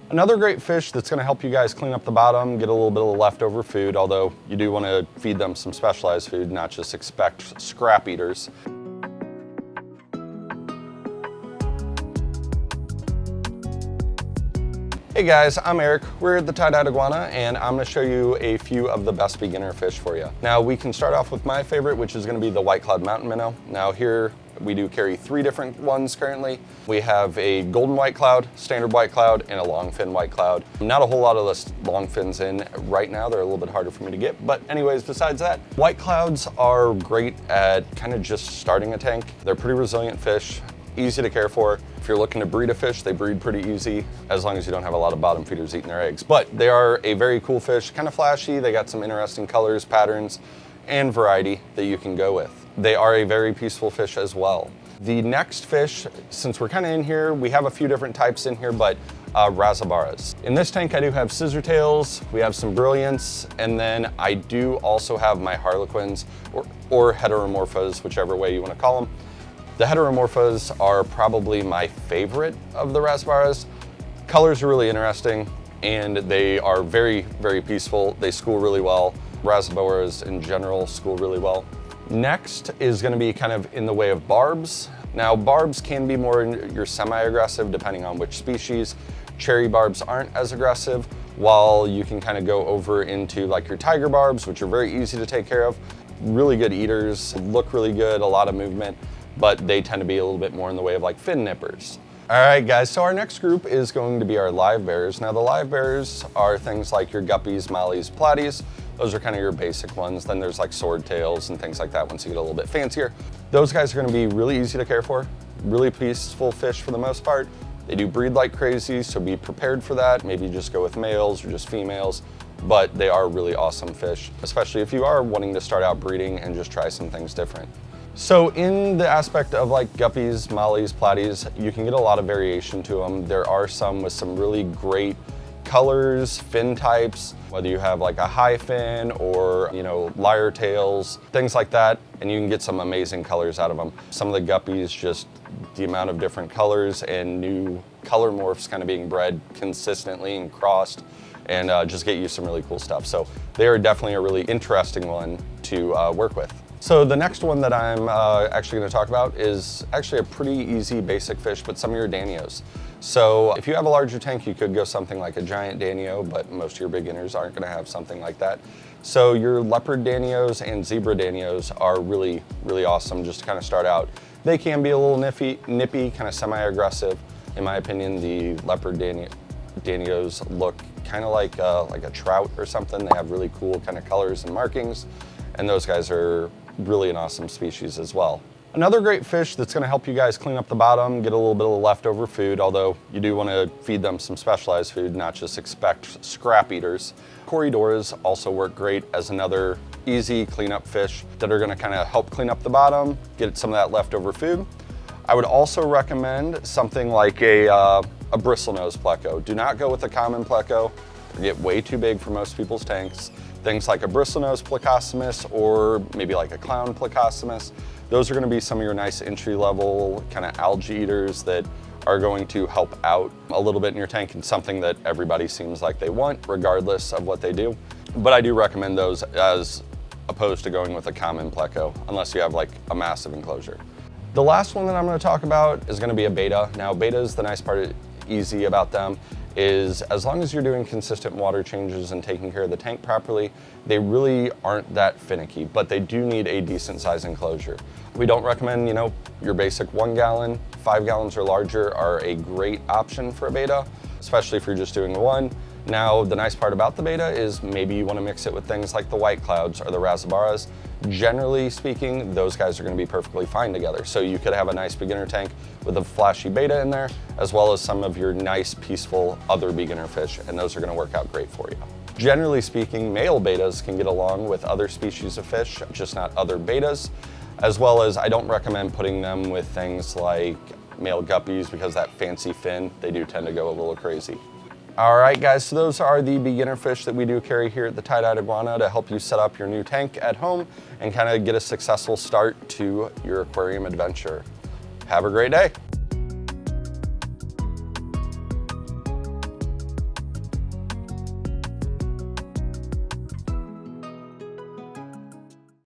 Another great fish that's going to help you guys clean up the bottom, get a little bit of leftover food, although you do want to feed them some specialized food, not just expect scrap eaters. Hey guys, I'm Eric. We're at the Tye-Dyed Iguana, and I'm going to show you a few of the best beginner fish for you. Now we can start off with my favorite, which is going to be the white cloud mountain minnow. Now here we do carry 3 different ones currently. We have a golden white cloud, standard white cloud, and a long fin white cloud. Not a whole lot of the long fins in right now. They're a little bit harder for me to get, but anyways, besides that, white clouds are great at kind of just starting a tank. They're pretty resilient fish, easy to care for. If you're looking to breed a fish, they breed pretty easy as long as you don't have a lot of bottom feeders eating their eggs. But they are a very cool fish, kind of flashy. They got some interesting colors, patterns, and variety that you can go with. They are a very peaceful fish as well. The next fish, since we're kind of in here, we have a few different types in here, but Razabaras. In this tank, I do have scissor-tails, we have some brilliants, and then I do also have my harlequins or heteromorphas, whichever way you want to call them. The heteromorphas are probably my favorite of the Razabaras. Colors are really interesting, and they are very, very peaceful. They school really well. Razabaras in general school really well. Next is going to be kind of in the way of barbs. Now barbs can be more your semi-aggressive depending on which species. Cherry barbs aren't as aggressive, while you can kind of go over into like your tiger barbs, which are very easy to take care of. Really good eaters, look really good, a lot of movement, but they tend to be a little bit more in the way of like fin nippers. All right guys, so our next group is going to be our live bearers. Now the live bearers are things like your guppies, mollies, platies. Those are kind of your basic ones. Then there's like swordtails and things like that once you get a little bit fancier. Those guys are going to be really easy to care for, really peaceful fish for the most part. They do breed like crazy, so be prepared for that. Maybe just go with males or just females, but they are really awesome fish, especially if you are wanting to start out breeding and just try some things different. So in the aspect of like guppies, mollies, platies, you can get a lot of variation to them. There are some with some really great colors, fin types, whether you have like a high fin or, you know, lyre tails, things like that, and you can get some amazing colors out of them. Some of the guppies, just the amount of different colors and new color morphs kind of being bred consistently and crossed, and just get you some really cool stuff. So they are definitely a really interesting one to work with. So the next one that I'm actually going to talk about is actually a pretty easy basic fish, but some of your danios. So if you have a larger tank, you could go something like a giant danio, but most of your beginners aren't going to have something like that. So your leopard danios and zebra danios are really, really awesome just to kind of start out. They can be a little nippy, kind of semi-aggressive. In my opinion, the leopard danios look kind of like a trout or something. They have really cool kind of colors and markings, and those guys are really an awesome species as well. Another great fish that's going to help you guys clean up the bottom, get a little bit of leftover food, although you do want to feed them some specialized food, not just expect scrap eaters. Corydoras also work great as another easy cleanup fish that are going to kind of help clean up the bottom, get some of that leftover food. I would also recommend something like a bristlenose pleco. Do not go with a common pleco. They get way too big for most people's tanks. Things like a bristlenose plecostomus or maybe like a clown plecostomus. Those are going to be some of your nice entry-level kind of algae eaters that are going to help out a little bit in your tank, and something that everybody seems like they want regardless of what they do. But I do recommend those as opposed to going with a common pleco unless you have like a massive enclosure. The last one that I'm going to talk about is going to be a beta. Now betas, the nice part easy about them is as long as you're doing consistent water changes and taking care of the tank properly, they really aren't that finicky, but they do need a decent size enclosure. We don't recommend, you know, your basic 1 gallon, 5 gallons or larger are a great option for a beta, especially if you're just doing one. Now, the nice part about the beta is maybe you want to mix it with things like the white clouds or the Razabaras. Generally speaking, those guys are going to be perfectly fine together. So you could have a nice beginner tank with a flashy beta in there, as well as some of your nice, peaceful other beginner fish, and those are going to work out great for you. Generally speaking, male betas can get along with other species of fish, just not other betas, as well as I don't recommend putting them with things like male guppies because that fancy fin, they do tend to go a little crazy. All right, guys, so those are the beginner fish that we do carry here at the Tye-Dyed Iguana to help you set up your new tank at home and kind of get a successful start to your aquarium adventure. Have a great day.